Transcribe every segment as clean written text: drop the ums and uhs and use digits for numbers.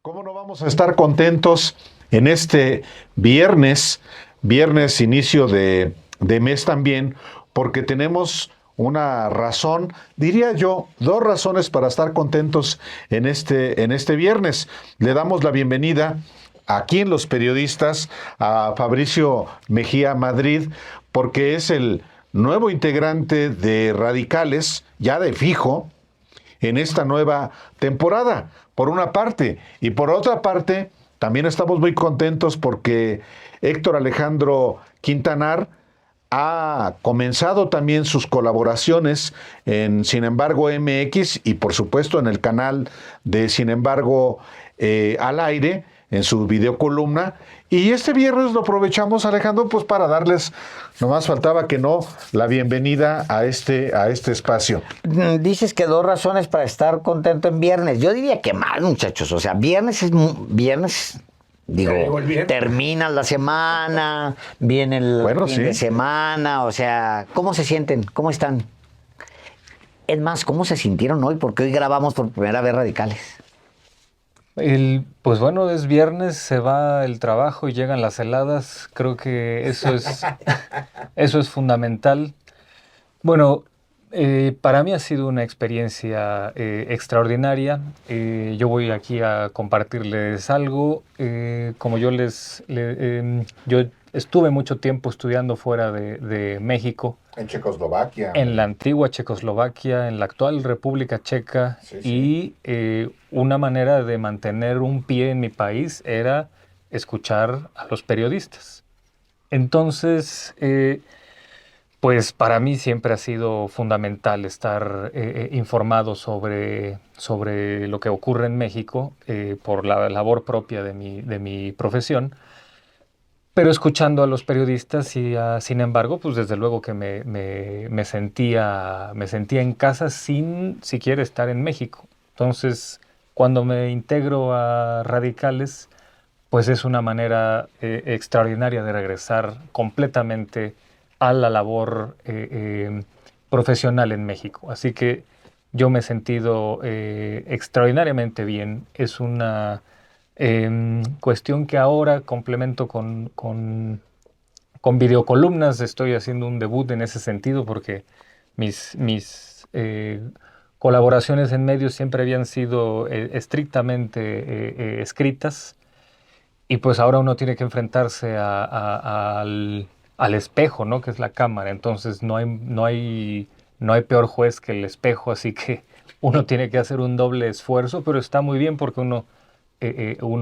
¿Cómo no vamos a estar contentos en este viernes, inicio de mes también, porque tenemos una razón, diría yo, dos razones para estar contentos en este viernes. Le damos la bienvenida aquí en Los Periodistas a Fabricio Mejía Madrid, porque es el nuevo integrante de Radicales, ya de fijo, en esta nueva temporada, por una parte. Y por otra parte, también estamos muy contentos porque Héctor Alejandro Quintanar ha comenzado también sus colaboraciones en Sin embargo MX y por supuesto en el canal de Sin embargo al aire, en su videocolumna. Y este viernes lo aprovechamos, Alejandro, pues para darles, nomás faltaba que no, la bienvenida a este espacio. Dices que dos razones para estar contento en viernes. Yo diría que más, muchachos. O sea, viernes es viernes. Digo, termina la semana, viene el fin de semana. O sea, ¿cómo se sienten? ¿Cómo están? Es más, ¿cómo se sintieron hoy? Porque hoy grabamos por primera vez Radicales. Pues bueno, es viernes, se va el trabajo y llegan las heladas. Creo que eso es fundamental. Bueno, para mí ha sido una experiencia extraordinaria. Yo voy aquí a compartirles algo. Como yo yo estuve mucho tiempo estudiando fuera de México. En Checoslovaquia. En la antigua Checoslovaquia, en la actual República Checa. Sí. Y una manera de mantener un pie en mi país era escuchar a los periodistas. Entonces, pues para mí siempre ha sido fundamental estar informado sobre lo que ocurre en México por la labor propia de mi profesión. Pero escuchando a los periodistas y sin embargo, pues desde luego que me sentía en casa sin siquiera estar en México. Entonces, cuando me integro a Radicales, pues es una manera extraordinaria de regresar completamente a la labor profesional en México. Así que yo me he sentido extraordinariamente bien. Es una cuestión que ahora complemento con videocolumnas. Estoy haciendo un debut en ese sentido porque mis colaboraciones en medios siempre habían sido estrictamente escritas, y pues ahora uno tiene que enfrentarse al espejo, ¿no? Que es la cámara. Entonces no hay peor juez que el espejo, así que uno tiene que hacer un doble esfuerzo, pero está muy bien porque uno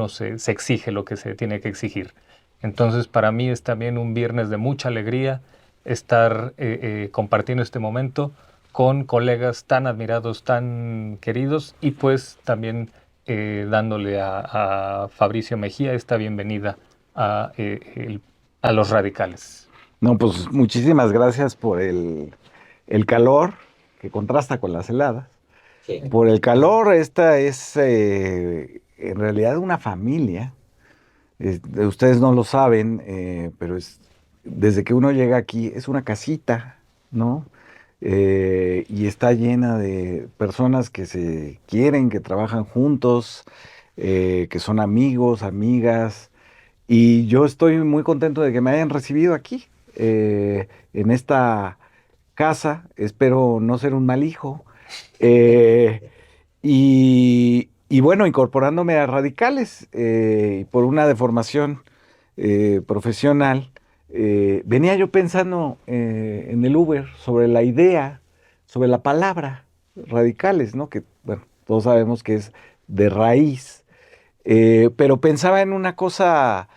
se exige lo que se tiene que exigir. Entonces, para mí es también un viernes de mucha alegría estar compartiendo este momento con colegas tan admirados, tan queridos, y pues también dándole a Fabricio Mejía esta bienvenida a los Radicales. No, pues muchísimas gracias por el calor que contrasta con las heladas. Sí. Por el calor, esta es en realidad una familia. Ustedes no lo saben, pero desde que uno llega aquí es una casita, ¿no? Y está llena de personas que se quieren, que trabajan juntos, que son amigos, amigas. Y yo estoy muy contento de que me hayan recibido aquí, en esta casa. Espero no ser un mal hijo. Y bueno, incorporándome a Radicales por una deformación profesional, venía yo pensando en el Uber sobre la idea, sobre la palabra Radicales, ¿no? Que, bueno, todos sabemos que es de raíz, pero pensaba en una cosa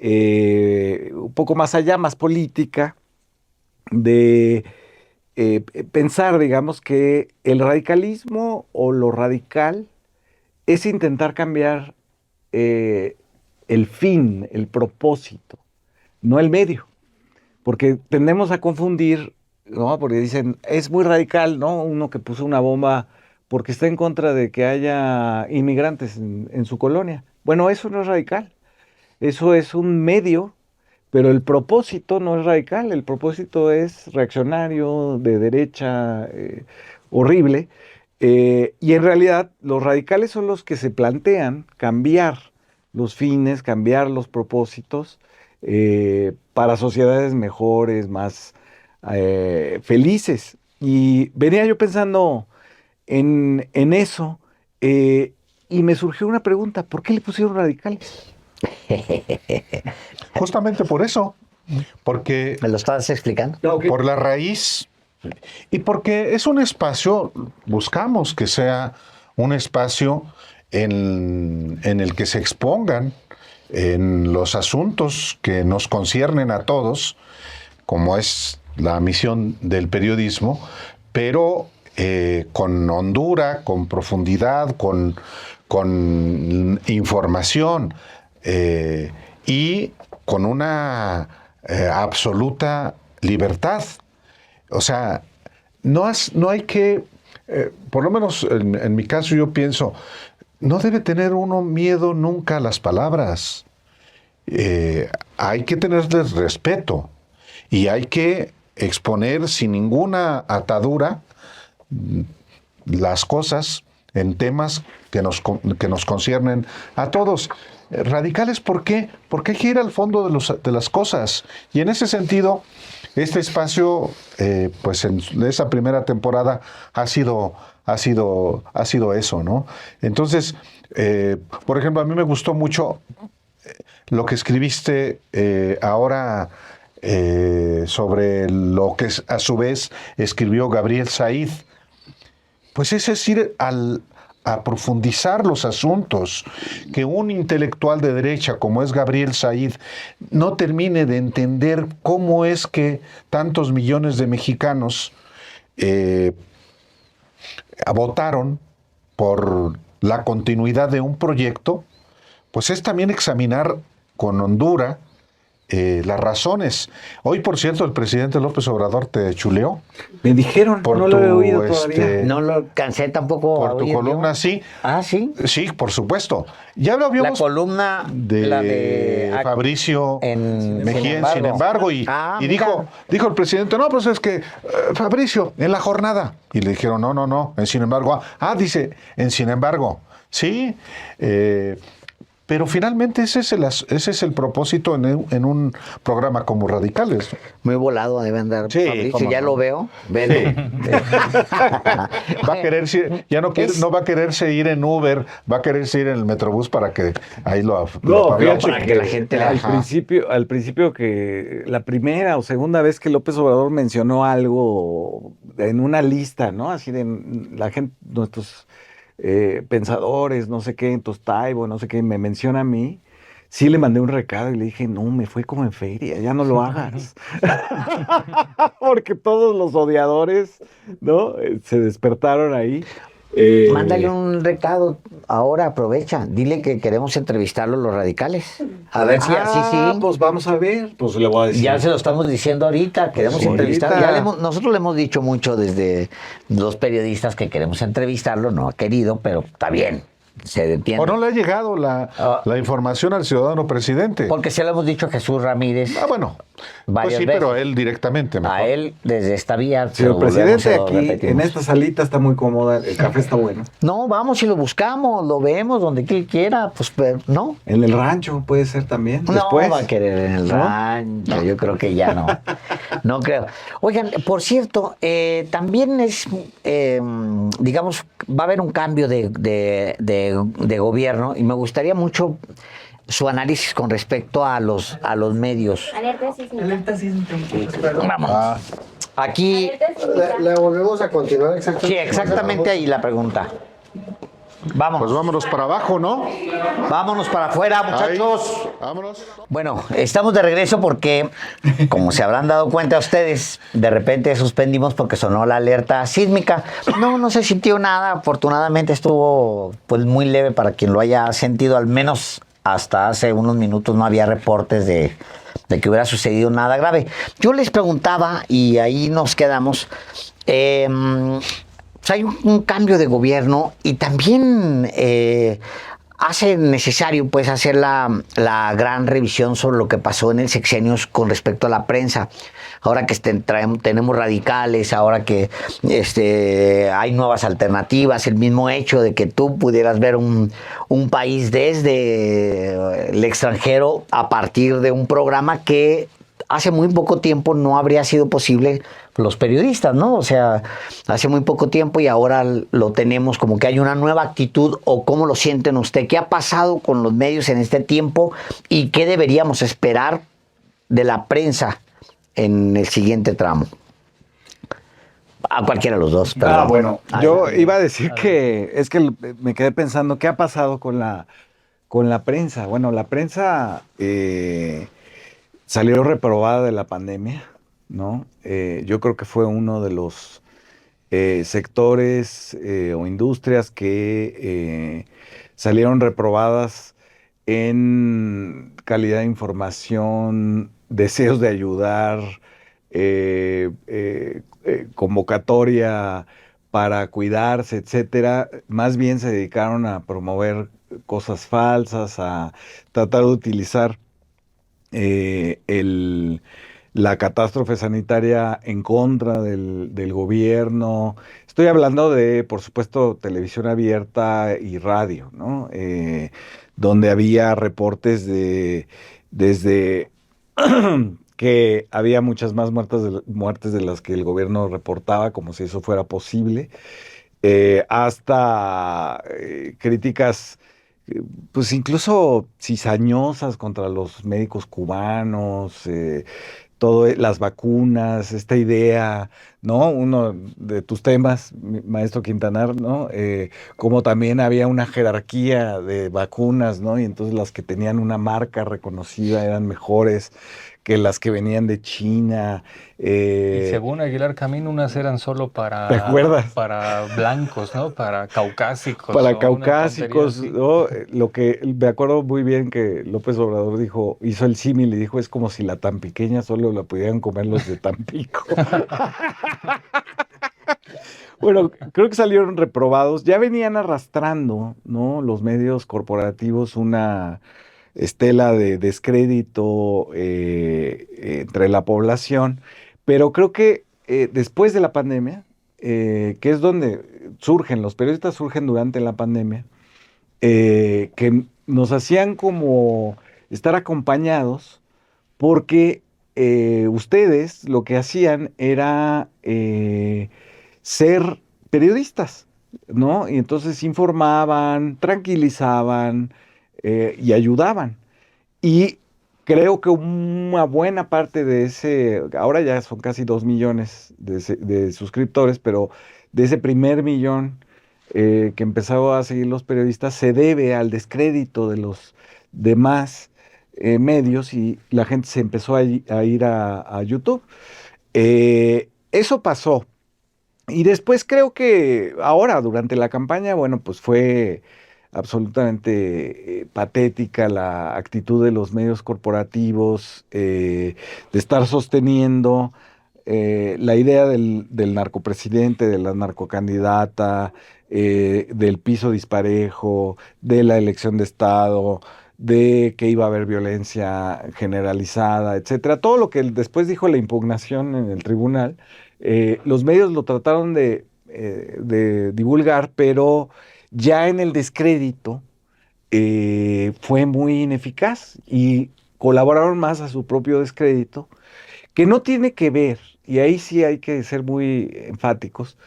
un poco más allá, más política, de pensar, digamos, que el radicalismo o lo radical es intentar cambiar el fin, el propósito, no el medio. Porque tendemos a confundir, ¿no? Porque dicen, es muy radical, ¿no? Uno que puso una bomba porque está en contra de que haya inmigrantes en su colonia. Bueno, eso no es radical. Eso es un medio, pero el propósito no es radical. El propósito es reaccionario, de derecha, horrible. Y en realidad los radicales son los que se plantean cambiar los fines, cambiar los propósitos para sociedades mejores, más felices. Y venía yo pensando en eso y me surgió una pregunta, ¿por qué le pusieron radicales? Justamente por eso, porque... ¿Me lo estabas explicando? Por la raíz y porque es un espacio, buscamos que sea un espacio en el que se expongan en los asuntos que nos conciernen a todos, como es la misión del periodismo, pero con hondura, con profundidad, con información y con una absoluta libertad. O sea, no hay que, por lo menos en mi caso yo pienso, no debe tener uno miedo nunca a las palabras. Hay que tenerles respeto y hay que exponer sin ninguna atadura las cosas en temas que nos conciernen a todos. Radicales, ¿por qué? Porque hay que ir al fondo de las cosas. Y en ese sentido, este espacio, pues en esa primera temporada ha sido eso, ¿no? Entonces, por ejemplo, a mí me gustó mucho lo que escribiste ahora sobre lo que a su vez escribió Gabriel Said. Pues es decir, a profundizar los asuntos, que un intelectual de derecha como es Gabriel Said no termine de entender cómo es que tantos millones de mexicanos votaron por la continuidad de un proyecto, pues es también examinar con hondura las razones. Hoy, por cierto, el presidente López Obrador te chuleó. Me dijeron, no lo he oído todavía. No lo cansé tampoco. Por tu columna, sí. Ah, ¿sí? Sí, por supuesto. Ya lo habíamos... La columna de Fabricio Mejía, sin embargo, y dijo el presidente, no, pues es que Fabricio, en La Jornada. Y le dijeron, no, en sin embargo. Dice, en sin embargo. Sí, pero finalmente ese es el propósito en un programa como Radicales. Muy volado debe andar, sí, Fabricio, ya lo veo. Vete. Sí. Va a quererse, no va a quererse ir en Uber, va a quererse ir en el Metrobús para que ahí para que la gente al principio que la primera o segunda vez que López Obrador mencionó algo en una lista, ¿no? Así de la gente, nuestros pensadores, no sé qué, entonces Taibo, no sé qué, me menciona a mí, sí le mandé un recado y le dije, no, me fue como en feria, ya no lo hagas. Porque todos los odiadores, ¿no? Se despertaron ahí. Mándale un recado, ahora aprovecha, dile que queremos entrevistarlo los radicales. A ver si así sí. Pues vamos a ver, pues le voy a decir. Ya se lo estamos diciendo ahorita, queremos entrevistarlo. Nosotros le hemos dicho mucho desde los periodistas que queremos entrevistarlo, no ha querido, pero está bien. Se detiene. ¿O no le ha llegado la información al ciudadano presidente? Porque se lo hemos dicho a Jesús Ramírez. Bueno, pues sí, veces. Pero a él directamente. Mejor. A él desde esta vía. Señor presidente, aquí en esta salita está muy cómoda, el café está bueno. No, vamos y lo buscamos, lo vemos donde él quiera, pues no. En el rancho puede ser también. No después. Va a querer en el rancho, no. Yo creo que ya no. No creo. Oigan, por cierto, también es, digamos, va a haber un cambio de gobierno y me gustaría mucho su análisis con respecto a los medios. Alerta sísmica. Vamos. Aquí la volvemos a continuar exactamente. Sí, exactamente ahí la pregunta. Vamos. Pues vámonos para abajo, ¿no? Vámonos para afuera, muchachos. Ahí. Vámonos. Bueno, estamos de regreso porque, como se habrán dado cuenta ustedes, de repente suspendimos porque sonó la alerta sísmica. No se sintió nada. Afortunadamente estuvo pues muy leve para quien lo haya sentido. Al menos hasta hace unos minutos no había reportes de que hubiera sucedido nada grave. Yo les preguntaba, y ahí nos quedamos, hay un cambio de gobierno y también hace necesario pues hacer la gran revisión sobre lo que pasó en el sexenio con respecto a la prensa. Ahora que tenemos radicales, ahora que hay nuevas alternativas, el mismo hecho de que tú pudieras ver un país desde el extranjero a partir de un programa que hace muy poco tiempo no habría sido posible los periodistas, ¿no? O sea, hace muy poco tiempo y ahora lo tenemos como que hay una nueva actitud. ¿O cómo lo sienten usted? ¿Qué ha pasado con los medios en este tiempo y qué deberíamos esperar de la prensa en el siguiente tramo? A cualquiera de los dos, perdón. Bueno, yo iba a decir que es que me quedé pensando, ¿qué ha pasado con la prensa? Bueno, la prensa salió reprobada de la pandemia, ¿no? Yo creo que fue uno de los sectores o industrias que salieron reprobadas en calidad de información, deseos de ayudar, convocatoria para cuidarse, etcétera. Más bien se dedicaron a promover cosas falsas, a tratar de utilizar la catástrofe sanitaria en contra del gobierno. Estoy hablando de, por supuesto, televisión abierta y radio, ¿no? Donde había reportes desde que había muchas más muertes de las que el gobierno reportaba, como si eso fuera posible, hasta críticas pues incluso cizañosas contra los médicos cubanos, las vacunas, esta idea, ¿no? Uno de tus temas, maestro Quintanar, ¿no? Como también había una jerarquía de vacunas, ¿no? Y entonces las que tenían una marca reconocida eran mejores que las que venían de China. Y según Aguilar Camín, unas eran solo para, ¿te acuerdas? Para blancos, ¿no? Para caucásicos. Para caucásicos, ¿no? Lo que me acuerdo muy bien que López Obrador hizo el símil y dijo, es como si la tampiqueña solo la pudieran comer los de Tampico. Bueno, creo que salieron reprobados. Ya venían arrastrando, ¿no? Los medios corporativos una estela de descrédito entre la población, pero creo que después de la pandemia, que es donde los periodistas surgen durante la pandemia, que nos hacían como estar acompañados, porque ustedes lo que hacían era ser periodistas, ¿no? Y entonces informaban, tranquilizaban, y ayudaban. Y creo que una buena parte de ahora ya son casi 2 millones de suscriptores, pero de ese primer millón que empezó a seguir los periodistas se debe al descrédito de los demás medios y la gente se empezó a ir a YouTube. Eso pasó. Y después creo que ahora, durante la campaña, bueno, pues fue absolutamente patética la actitud de los medios corporativos, de estar sosteniendo la idea del narcopresidente, de la narcocandidata, del piso disparejo, de la elección de Estado, de que iba a haber violencia generalizada, etcétera. Todo lo que después dijo la impugnación en el tribunal, los medios lo trataron de divulgar, pero ya en el descrédito fue muy ineficaz y colaboraron más a su propio descrédito, que no tiene que ver, y ahí sí hay que ser muy enfáticos,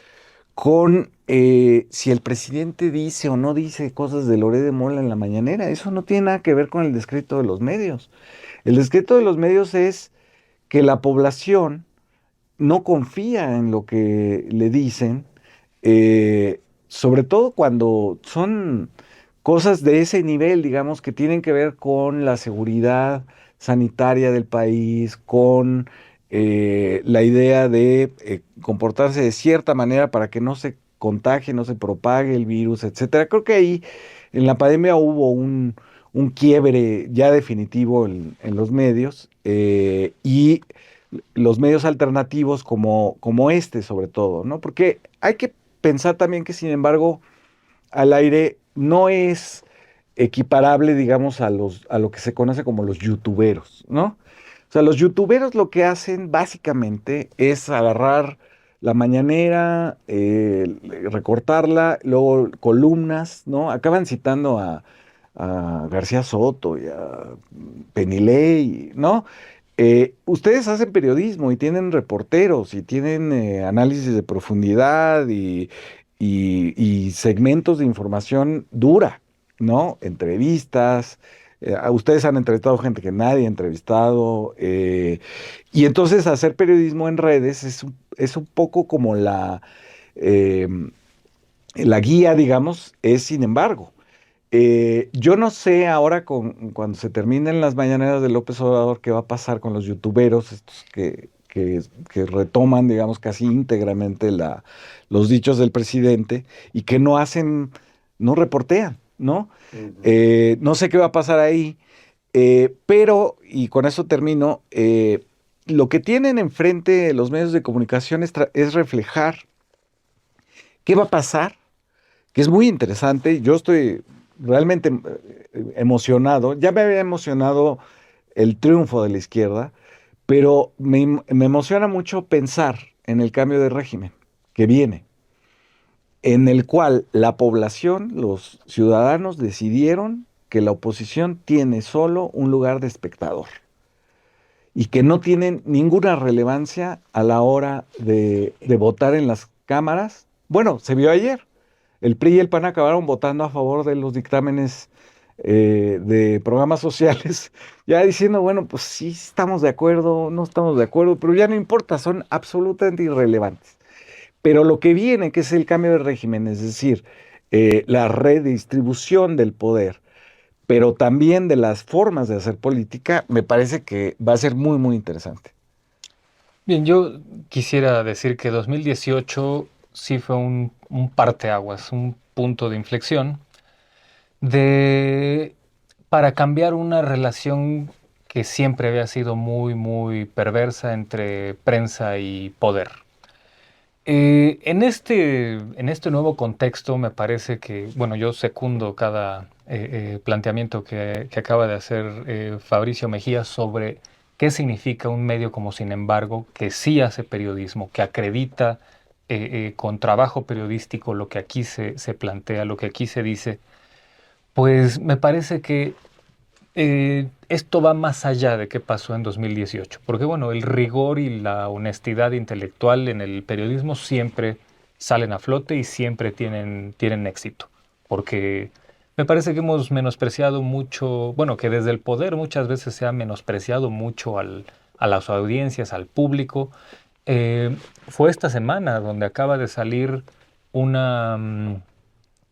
con si el presidente dice o no dice cosas de Loret de Mola en la mañanera. Eso no tiene nada que ver con el descrédito de los medios. El descrédito de los medios es que la población no confía en lo que le dicen, sobre todo cuando son cosas de ese nivel, digamos, que tienen que ver con la seguridad sanitaria del país, con la idea de comportarse de cierta manera para que no se contagie, no se propague el virus, etcétera. Creo que ahí en la pandemia hubo un quiebre ya definitivo en los medios y los medios alternativos como este sobre todo, ¿no? Porque hay que pensar también que, sin embargo, al aire no es equiparable, digamos, a lo que se conoce como los youtuberos, ¿no? O sea, los youtuberos lo que hacen básicamente es agarrar la mañanera, recortarla, luego columnas, ¿no? Acaban citando a García Soto y a Penilei, ¿no? Ustedes hacen periodismo y tienen reporteros y tienen análisis de profundidad y segmentos de información dura, ¿no? Entrevistas. Ustedes han entrevistado gente que nadie ha entrevistado. Y entonces hacer periodismo en redes es un poco como eh, la guía, digamos, es sin embargo. Yo no sé ahora cuando se terminen las mañaneras de López Obrador qué va a pasar con los youtuberos, estos que retoman, digamos, casi íntegramente los dichos del presidente y que no reportean, ¿no? No sé qué va a pasar ahí, pero, y con eso termino, lo que tienen enfrente los medios de comunicación es reflejar qué va a pasar, que es muy interesante. Yo estoy realmente emocionado. Ya me había emocionado el triunfo de la izquierda, pero me emociona mucho pensar en el cambio de régimen que viene, en el cual la población, los ciudadanos decidieron que la oposición tiene solo un lugar de espectador y que no tienen ninguna relevancia a la hora de votar en las cámaras. Bueno, se vio ayer. El PRI y el PAN acabaron votando a favor de los dictámenes de programas sociales, ya diciendo, bueno, pues sí estamos de acuerdo, no estamos de acuerdo, pero ya no importa, son absolutamente irrelevantes. Pero lo que viene, que es el cambio de régimen, es decir, la redistribución del poder, pero también de las formas de hacer política, me parece que va a ser muy, muy interesante. Bien, yo quisiera decir que 2018 sí fue un parteaguas, un punto de inflexión para cambiar una relación que siempre había sido muy, muy perversa entre prensa y poder. En este nuevo contexto me parece que, bueno, yo secundo cada planteamiento que acaba de hacer Fabricio Mejía sobre qué significa un medio como Sin Embargo, que sí hace periodismo, que acredita con trabajo periodístico lo que aquí se plantea, lo que aquí se dice. Pues me parece que esto va más allá de qué pasó en 2018, porque bueno, el rigor y la honestidad intelectual en el periodismo siempre salen a flote y siempre tienen éxito, porque me parece que hemos menospreciado mucho, bueno, que desde el poder muchas veces se ha menospreciado mucho a las audiencias, al público. Fue esta semana donde acaba de salir una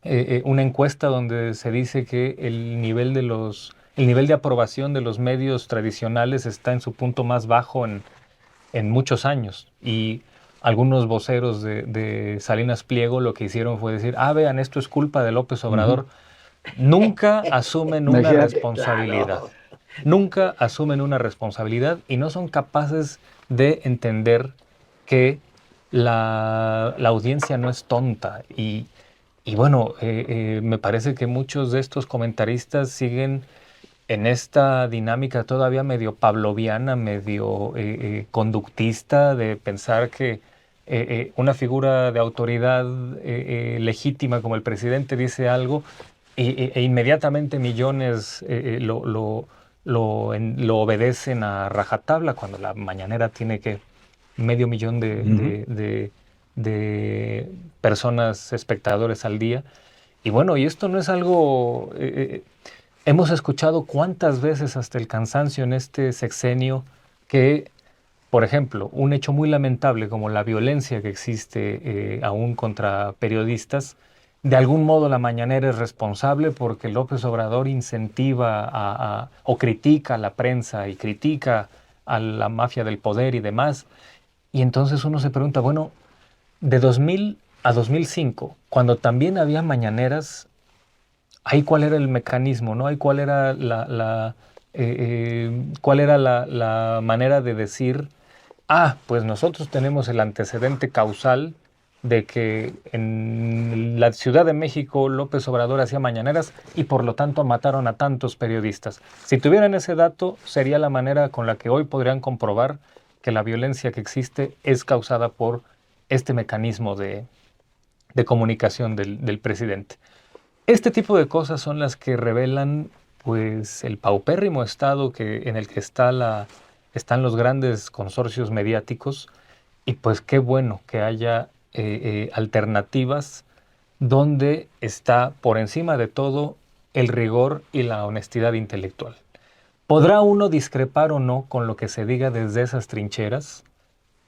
encuesta donde se dice que el nivel de aprobación de los medios tradicionales está en su punto más bajo en muchos años. Y algunos voceros de Salinas Pliego lo que hicieron fue decir, vean, esto es culpa de López Obrador. Nunca asumen una responsabilidad. Nunca asumen una responsabilidad y no son capaces de entender que la audiencia no es tonta. Y bueno, me parece que muchos de estos comentaristas siguen en esta dinámica todavía medio pavloviana, medio conductista, de pensar que una figura de autoridad legítima como el presidente dice algo e inmediatamente millones lo obedecen a rajatabla, cuando la mañanera tiene que 500,000 de personas, espectadores al día. Y bueno, y esto no es algo... hemos escuchado cuántas veces hasta el cansancio en este sexenio que, por ejemplo, un hecho muy lamentable como la violencia que existe aún contra periodistas, de algún modo la mañanera es responsable porque López Obrador incentiva o critica a la prensa y critica a la mafia del poder y demás. Y entonces uno se pregunta, bueno, de 2000 a 2005, cuando también había mañaneras, ahí cuál era el mecanismo, ¿no? Ahí cuál era la manera de decir, pues nosotros tenemos el antecedente causal de que en la Ciudad de México López Obrador hacía mañaneras y por lo tanto mataron a tantos periodistas. Si tuvieran ese dato, sería la manera con la que hoy podrían comprobar que la violencia que existe es causada por este mecanismo de comunicación del presidente. Este tipo de cosas son las que revelan pues el paupérrimo estado en el que están los grandes consorcios mediáticos, y pues qué bueno que haya alternativas donde está por encima de todo el rigor y la honestidad intelectual. Podrá uno discrepar o no con lo que se diga desde esas trincheras,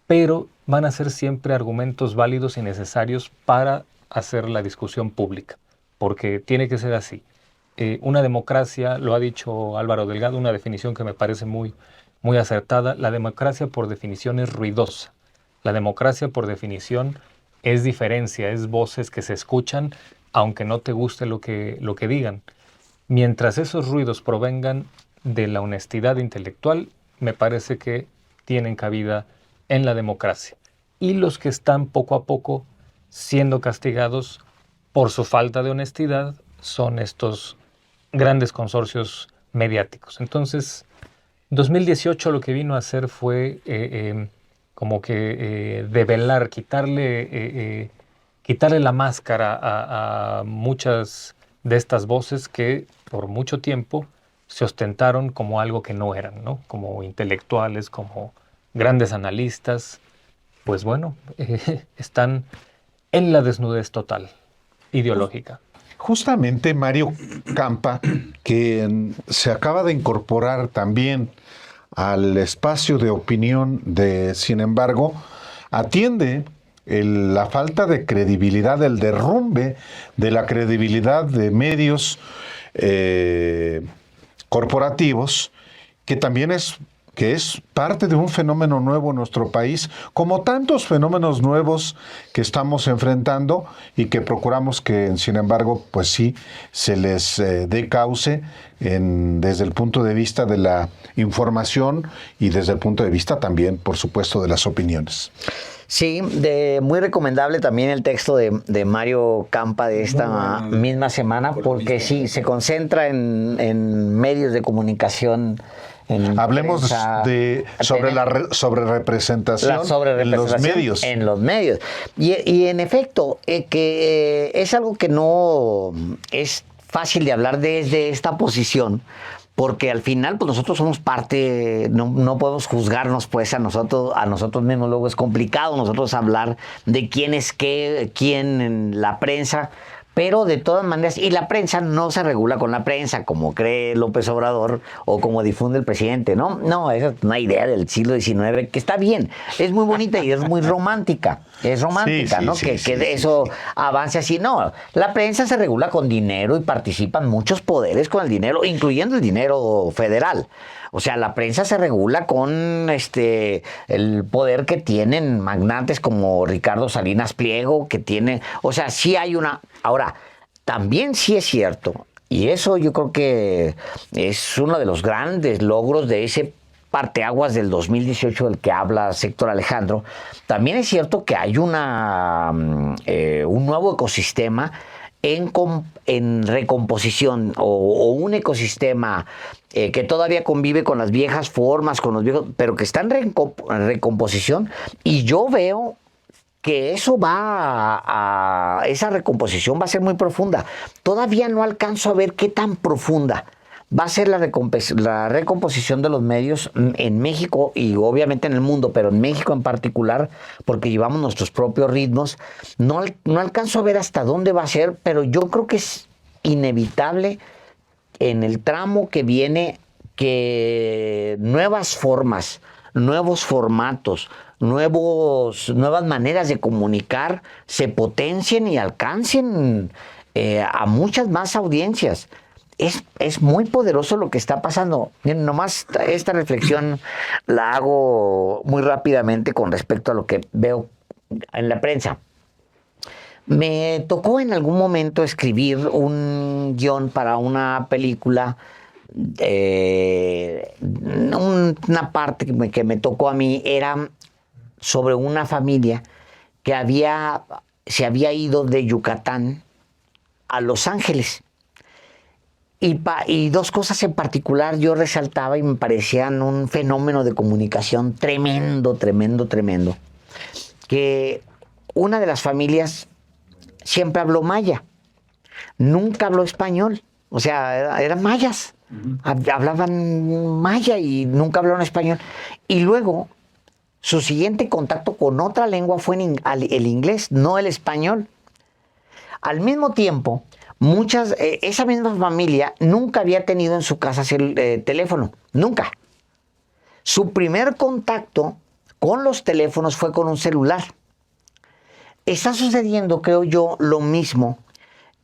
pero van a ser siempre argumentos válidos y necesarios para hacer la discusión pública, porque tiene que ser así. Una democracia, lo ha dicho Álvaro Delgado, una definición que me parece muy, muy acertada, la democracia por definición es ruidosa. La democracia por definición es diferencia, es voces que se escuchan aunque no te guste lo que digan. Mientras esos ruidos provengan de la honestidad intelectual, me parece que tienen cabida en la democracia. Y los que están poco a poco siendo castigados por su falta de honestidad son estos grandes consorcios mediáticos. Entonces, 2018 lo que vino a hacer fue como que develar, quitarle la máscara a muchas de estas voces que por mucho tiempo se ostentaron como algo que no eran, ¿no? Como intelectuales, como grandes analistas. Pues bueno, están en la desnudez total, ideológica. Justamente Mario Campa, que se acaba de incorporar también al espacio de opinión de Sin embargo, atiende la falta de credibilidad, el derrumbe de la credibilidad de medios corporativos, que también es parte de un fenómeno nuevo en nuestro país, como tantos fenómenos nuevos que estamos enfrentando y que procuramos que, sin embargo, pues sí, se les dé cauce desde el punto de vista de la información y desde el punto de vista también, por supuesto, de las opiniones. Sí, muy recomendable también el texto de Mario Campa de esta misma semana, porque sí, se concentra en medios de comunicación. Hablemos sobre la sobrerepresentación en los medios. En los medios. Y en efecto, que es algo que no es fácil de hablar desde esta posición, porque al final pues nosotros somos parte, no podemos juzgarnos pues a nosotros mismos, luego es complicado nosotros hablar de quién es quién en la prensa. Pero de todas maneras, y la prensa no se regula con la prensa, como cree López Obrador o como difunde el presidente, ¿no? No, esa es una idea del siglo XIX que está bien, es muy bonita y es muy romántica. Es romántica, ¿no? Que eso avance así. No, la prensa se regula con dinero y participan muchos poderes con el dinero, incluyendo el dinero federal. O sea, la prensa se regula con el poder que tienen magnates como Ricardo Salinas Pliego, que tiene, o sea, sí hay una. Ahora, también sí es cierto, y eso yo creo que es uno de los grandes logros de ese parteaguas del 2018 del que habla Héctor Alejandro. También es cierto que hay un nuevo ecosistema en recomposición o un ecosistema que todavía convive con las viejas formas, con los viejos, pero que está en recomposición, y yo veo que eso esa recomposición va a ser muy profunda. Todavía no alcanzo a ver qué tan profunda va a ser la recomposición de los medios en México y obviamente en el mundo, pero en México en particular, porque llevamos nuestros propios ritmos. No alcanzo a ver hasta dónde va a ser, pero yo creo que es inevitable en el tramo que viene que nuevas formas, nuevos formatos, nuevas maneras de comunicar se potencien y alcancen a muchas más audiencias. Es muy poderoso lo que está pasando. Miren, nomás esta reflexión la hago muy rápidamente con respecto a lo que veo en la prensa. Me tocó en algún momento escribir un guión para una película. Una parte que me tocó a mí era sobre una familia que había se había ido de Yucatán a Los Ángeles. Y dos cosas en particular yo resaltaba y me parecían un fenómeno de comunicación tremendo. Que una de las familias siempre habló maya, nunca habló español. O sea, eran mayas, hablaban maya y nunca hablaron español. Y luego, su siguiente contacto con otra lengua fue el inglés, no el español. Al mismo tiempo, esa misma familia nunca había tenido en su casa teléfono, nunca. Su primer contacto con los teléfonos fue con un celular. Está sucediendo, creo yo, lo mismo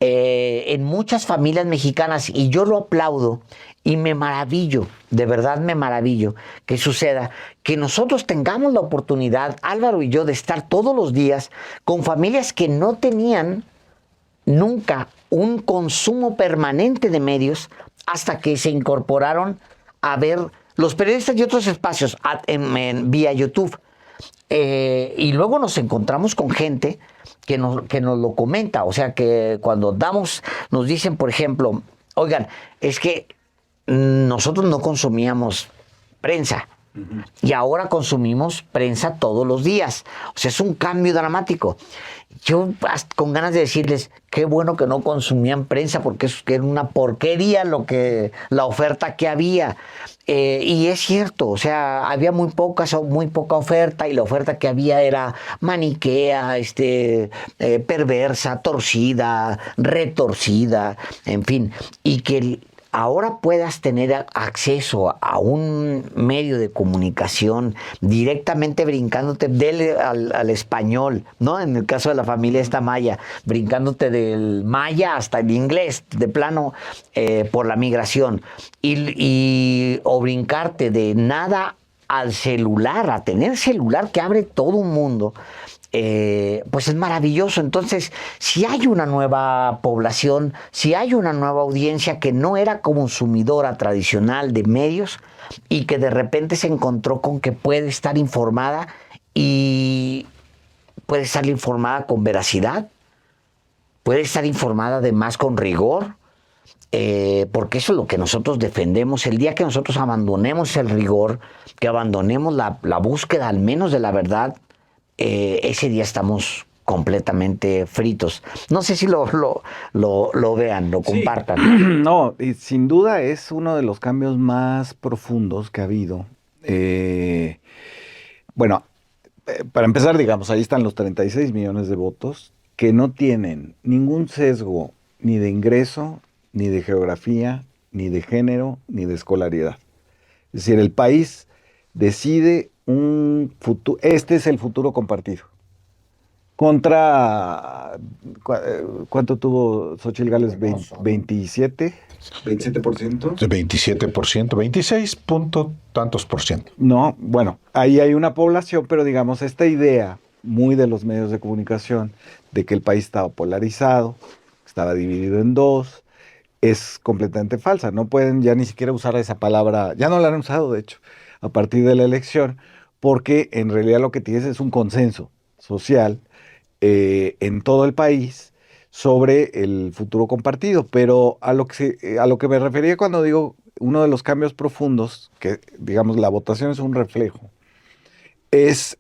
en muchas familias mexicanas, y yo lo aplaudo y me maravillo, de verdad me maravillo que suceda, que nosotros tengamos la oportunidad, Álvaro y yo, de estar todos los días con familias que no tenían nunca un consumo permanente de medios hasta que se incorporaron a ver los periodistas y otros espacios vía YouTube. Y luego nos encontramos con gente que nos lo comenta. O sea, que cuando nos dicen, por ejemplo, oigan, es que nosotros no consumíamos prensa. Y ahora consumimos prensa todos los días. O sea, es un cambio dramático. Yo con ganas de decirles, qué bueno que no consumían prensa, porque era una porquería la oferta que había. Y es cierto, o sea, había muy poca oferta, y la oferta que había era maniquea, perversa, torcida, retorcida, en fin. Y que ahora puedas tener acceso a un medio de comunicación directamente brincándote al español, ¿no? En el caso de la familia esta maya, brincándote del maya hasta el inglés, de plano, por la migración, o brincarte de nada al celular, a tener celular que abre todo un mundo. Pues es maravilloso. Entonces, si hay una nueva población, si hay una nueva audiencia que no era consumidora tradicional de medios y que de repente se encontró con que puede estar informada, y puede estar informada con veracidad, puede estar informada además con rigor, porque eso es lo que nosotros defendemos. El día que nosotros abandonemos el rigor, que abandonemos la búsqueda al menos de la verdad, ese día estamos completamente fritos. No sé si lo vean, lo compartan. Sí. No, y sin duda es uno de los cambios más profundos que ha habido. Bueno, para empezar, digamos, ahí están los 36 millones de votos que no tienen ningún sesgo ni de ingreso, ni de geografía, ni de género, ni de escolaridad. Es decir, el país decide un futuro. Este es el futuro compartido. Contra, ¿cuánto tuvo Xóchitl Gálvez? 27%. 27%, 26 punto tantos por ciento. No, bueno, ahí hay una población, pero digamos, esta idea muy de los medios de comunicación de que el país estaba polarizado, estaba dividido en dos, es completamente falsa. No pueden ya ni siquiera usar esa palabra, ya no la han usado, de hecho, a partir de la elección, porque en realidad lo que tienes es un consenso social en todo el país sobre el futuro compartido. Pero a lo que me refería cuando digo uno de los cambios profundos, que digamos la votación es un reflejo, es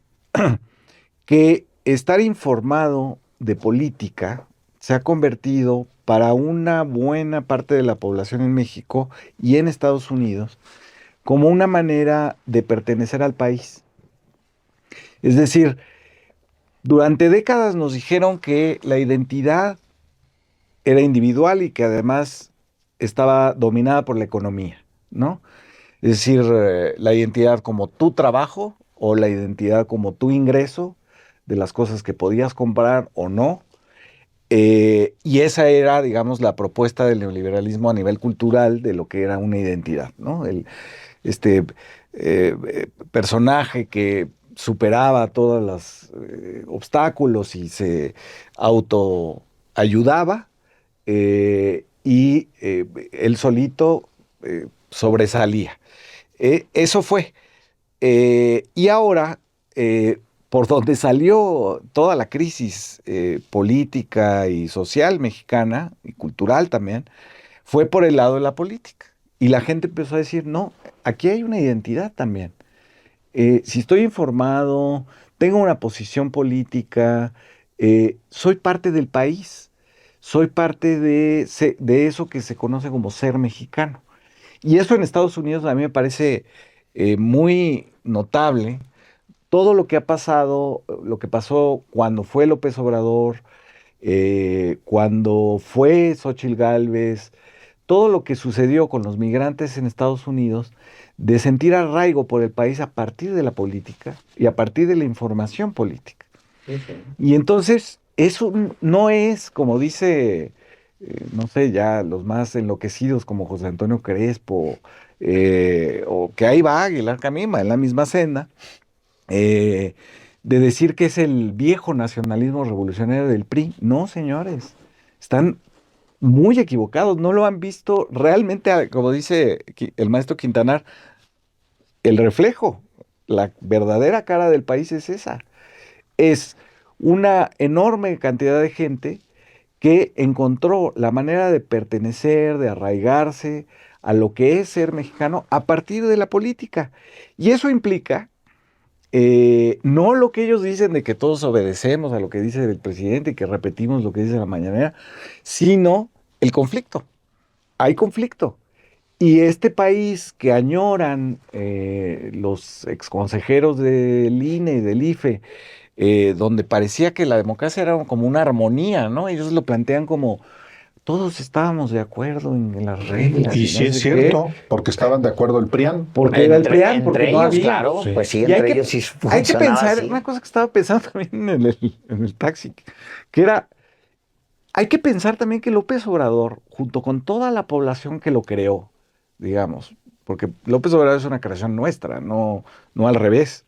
que estar informado de política se ha convertido para una buena parte de la población en México y en Estados Unidos como una manera de pertenecer al país. Es decir, durante décadas nos dijeron que la identidad era individual y que además estaba dominada por la economía, ¿no? Es decir, la identidad como tu trabajo o la identidad como tu ingreso de las cosas que podías comprar o no. Y esa era, digamos, la propuesta del neoliberalismo a nivel cultural de lo que era una identidad, ¿no? Personaje que superaba todos los obstáculos y se autoayudaba, y él solito sobresalía. Eso fue. Y ahora, por donde salió toda la crisis política y social mexicana, y cultural también, fue por el lado de la política. Y la gente empezó a decir, no, aquí hay una identidad también. Si estoy informado, tengo una posición política, soy parte del país, soy parte de eso que se conoce como ser mexicano. Y eso en Estados Unidos a mí me parece muy notable. Todo lo que ha pasado, lo que pasó cuando fue López Obrador, cuando fue Xóchitl Gálvez, todo lo que sucedió con los migrantes en Estados Unidos, de sentir arraigo por el país a partir de la política y a partir de la información política. Y entonces, eso no es, como dice, no sé, ya los más enloquecidos como José Antonio Crespo, o que ahí va Aguilar Camima en la misma senda, de decir que es el viejo nacionalismo revolucionario del PRI. No, señores, están muy equivocados, no lo han visto realmente, como dice el maestro Quintanar, el reflejo, la verdadera cara del país es esa. Es una enorme cantidad de gente que encontró la manera de pertenecer, de arraigarse a lo que es ser mexicano a partir de la política. Y eso implica no lo que ellos dicen de que todos obedecemos a lo que dice el presidente y que repetimos lo que dice la mañanera, sino el conflicto. Hay conflicto. Y este país que añoran los exconsejeros del INE y del IFE, donde parecía que la democracia era como una armonía, ¿no? Ellos lo plantean como todos estábamos de acuerdo en las reglas. Y sí es cierto, porque estaban de acuerdo el PRIAN. Porque era el PRIAN, porque entre no ellos, había. claro, Sí. pues sí, Y entre ellos sí hay que funcionaba pensar, así. una cosa que estaba pensando también en el taxi, que era, hay que pensar también que López Obrador, junto con toda la población que lo creó, digamos, porque López Obrador es una creación nuestra, no al revés,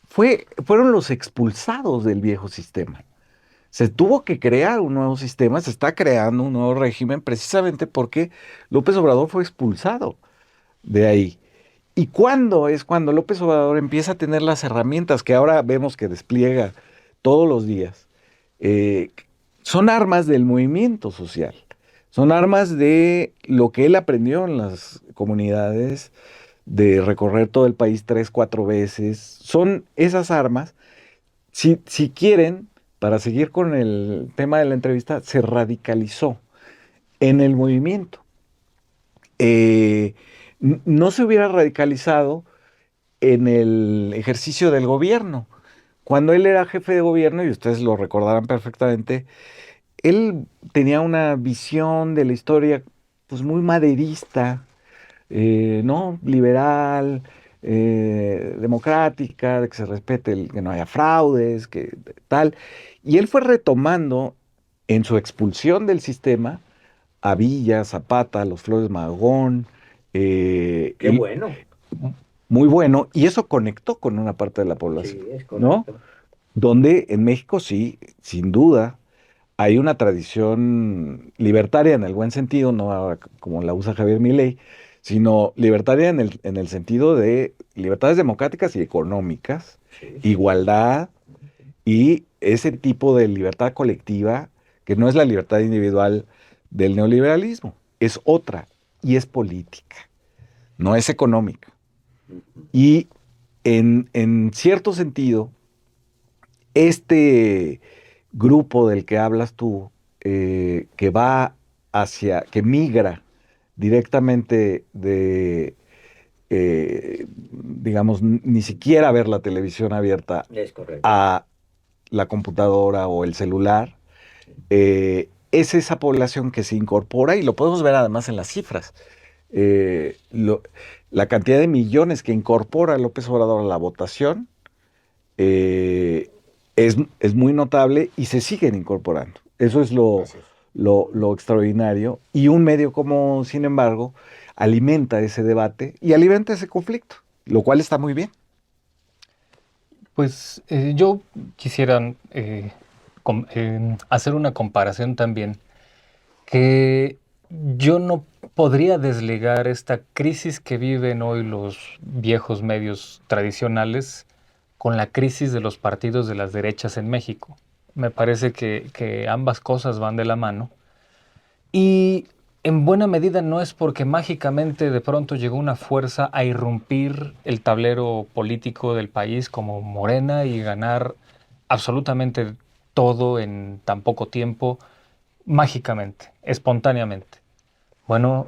fueron los expulsados del viejo sistema. Se tuvo que crear un nuevo sistema, se está creando un nuevo régimen precisamente porque López Obrador fue expulsado de ahí. ¿Y cuándo es cuando López Obrador empieza a tener las herramientas que ahora vemos que despliega todos los días? Son armas del movimiento social, son armas de lo que él aprendió en las comunidades, de recorrer todo el país 3, 4 veces. Son esas armas, si quieren, para seguir con el tema de la entrevista, se radicalizó en el movimiento. No se hubiera radicalizado en el ejercicio del gobierno. Cuando él era jefe de gobierno, y ustedes lo recordarán perfectamente, él tenía una visión de la historia pues muy maderista, ¿no? Liberal, democrática, de que se respete, que no haya fraudes, que tal. Y él fue retomando en su expulsión del sistema a Villa, Zapata, los Flores Magón. Qué bueno. Muy bueno, y eso conectó con una parte de la población, Sí, es ¿no? correcto. Donde en México sí, sin duda, hay una tradición libertaria en el buen sentido, no ahora como la usa Javier Milei, sino libertaria en el sentido de libertades democráticas y económicas, igualdad y ese tipo de libertad colectiva que no es la libertad individual del neoliberalismo, es otra y es política, no es económica. Y en cierto sentido, este grupo del que hablas tú, que va que migra directamente de, digamos, ni siquiera ver la televisión abierta Es correcto. a la computadora o el celular, es esa población que se incorpora, y lo podemos ver además en las cifras. La cantidad de millones que incorpora López Obrador a la votación es muy notable y se siguen incorporando. Eso es lo extraordinario. Y un medio como, sin embargo, alimenta ese debate y alimenta ese conflicto, lo cual está muy bien. Pues yo quisiera hacer una comparación también, que yo no podría desligar esta crisis que viven hoy los viejos medios tradicionales con la crisis de los partidos de las derechas en México. Me parece que ambas cosas van de la mano. Y en buena medida no es porque mágicamente de pronto llegó una fuerza a irrumpir el tablero político del país como Morena y ganar absolutamente todo en tan poco tiempo, mágicamente, espontáneamente. Bueno,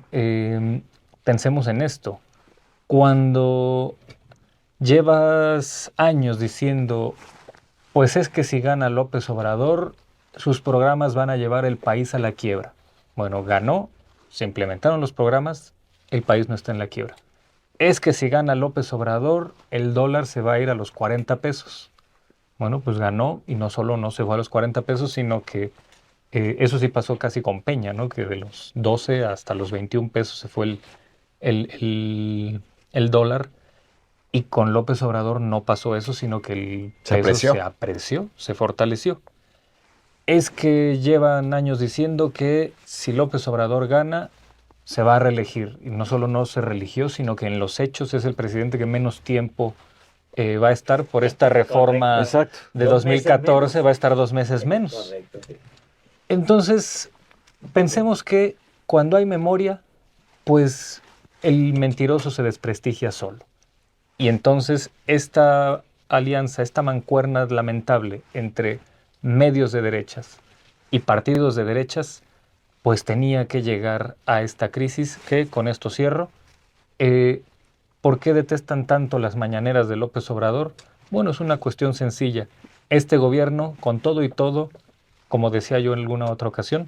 pensemos en esto. Cuando llevas años diciendo, pues es que si gana López Obrador, sus programas van a llevar el país a la quiebra. Bueno, ganó, se implementaron los programas, el país no está en la quiebra. Es que si gana López Obrador, el dólar se va a ir a los 40 pesos. Bueno, pues ganó y no solo no se fue a los 40 pesos, sino que eso sí pasó casi con Peña, ¿no? Que de los 12 hasta los 21 pesos se fue el dólar. Y con López Obrador no pasó eso, sino que el peso se apreció, se fortaleció. Es que llevan años diciendo que si López Obrador gana, se va a reelegir. Y no solo no se reeligió, sino que en los hechos es el presidente que menos tiempo va a estar por esta reforma. Exacto. De 2014, va a estar 2 meses menos. Correcto, sí. Entonces, pensemos que cuando hay memoria, pues el mentiroso se desprestigia solo. Y entonces esta alianza, esta mancuerna lamentable entre medios de derechas y partidos de derechas, pues tenía que llegar a esta crisis que, con esto cierro, ¿por qué detestan tanto las mañaneras de López Obrador? Bueno, es una cuestión sencilla. Este gobierno, con todo y todo, como decía yo en alguna otra ocasión,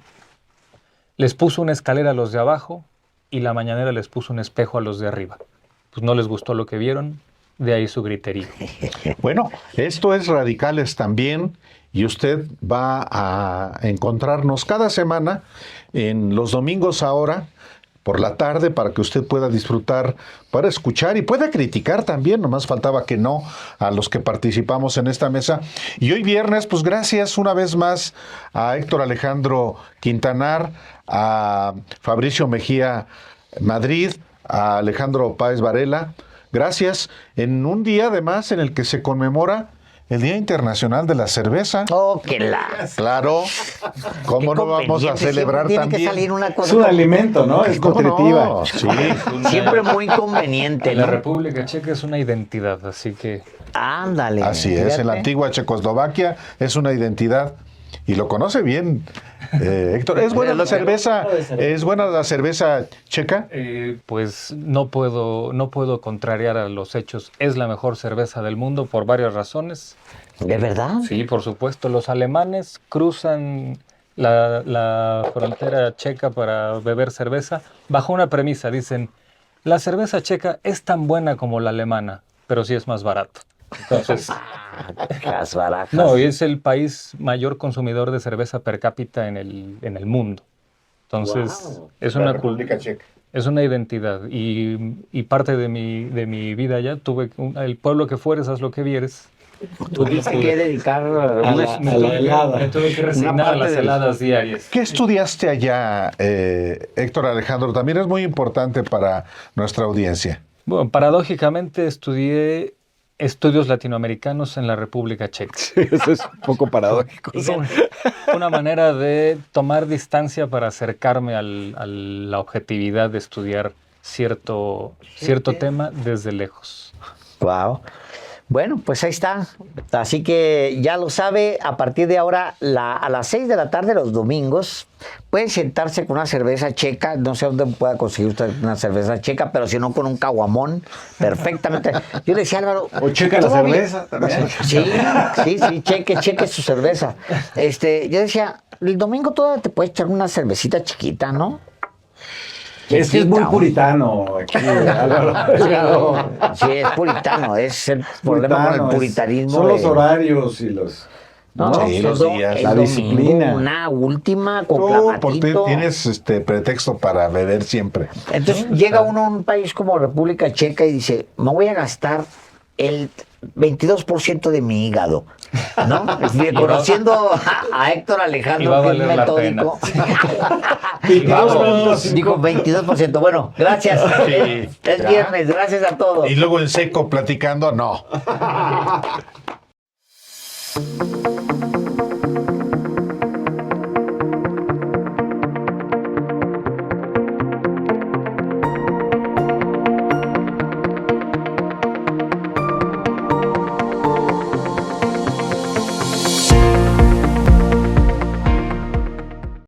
les puso una escalera a los de abajo y la mañanera les puso un espejo a los de arriba. Pues no les gustó lo que vieron, de ahí su griterío. Bueno, esto es Radicales también, y usted va a encontrarnos cada semana en los domingos ahora, por la tarde, para que usted pueda disfrutar, para escuchar y pueda criticar también, nomás faltaba que no, a los que participamos en esta mesa. Y hoy viernes, pues gracias una vez más a Héctor Alejandro Quintanar, a Fabricio Mejía Madrid, a Alejandro Páez Varela. Gracias. En un día además en el que se conmemora el Día Internacional de la Cerveza. ¡Oh, qué la! Claro. ¿Cómo no vamos a celebrar también? Tiene que salir una cosa. Es un alimento, ¿no? Es nutritiva. No? Sí. Siempre muy conveniente, ¿no? La República Checa es una identidad, así que... Ándale. Así es. Fíjate. En la antigua Checoslovaquia es una identidad. Y lo conoce bien, Héctor. ¿Es buena la cerveza? ¿Es buena la cerveza checa? Pues no puedo contrariar a los hechos. Es la mejor cerveza del mundo por varias razones. ¿De verdad? Sí, por supuesto. Los alemanes cruzan la frontera checa para beber cerveza bajo una premisa. Dicen, la cerveza checa es tan buena como la alemana, pero sí es más barata. Entonces, Las barajas. no, y es el país mayor consumidor de cerveza per cápita en el mundo. Entonces, Wow. es una Checa. Es una identidad. Y parte de mi vida allá, el pueblo que fueres, haz lo que vieres. Tuviste que dedicar la helada. Me tuve que resignar a las heladas diarias. ¿Qué estudiaste allá, Héctor Alejandro? También es muy importante para nuestra audiencia. Bueno, paradójicamente estudié estudios latinoamericanos en la República Checa. Eso es un poco paradójico. Es una manera de tomar distancia para acercarme a la objetividad de estudiar cierto tema desde lejos. Wow. Bueno, pues ahí está. Así que ya lo sabe, a partir de ahora, a las 6 de la tarde los domingos, pueden sentarse con una cerveza checa. No sé dónde pueda conseguir usted una cerveza checa, pero si no, con un caguamón, perfectamente. Yo le decía a Álvaro... O checa la cerveza también. Sí, cheque su cerveza. Yo decía, el domingo todavía te puedes echar una cervecita chiquita, ¿no? Es que es muy puritano aquí, Álvaro. Sí, es puritano, es el problema con el puritanismo. Son los horarios y los... No, sí, los días, la disciplina. Una última con Porque clamatito. tienes pretexto para beber siempre. Entonces llega uno a un país como República Checa y dice, me voy a gastar el 22% de mi hígado, ¿no? Conociendo a Héctor Alejandro, que es metódico. Digo 22%. Bueno, gracias. Sí, es viernes, gracias a todos. Y luego en seco platicando, no.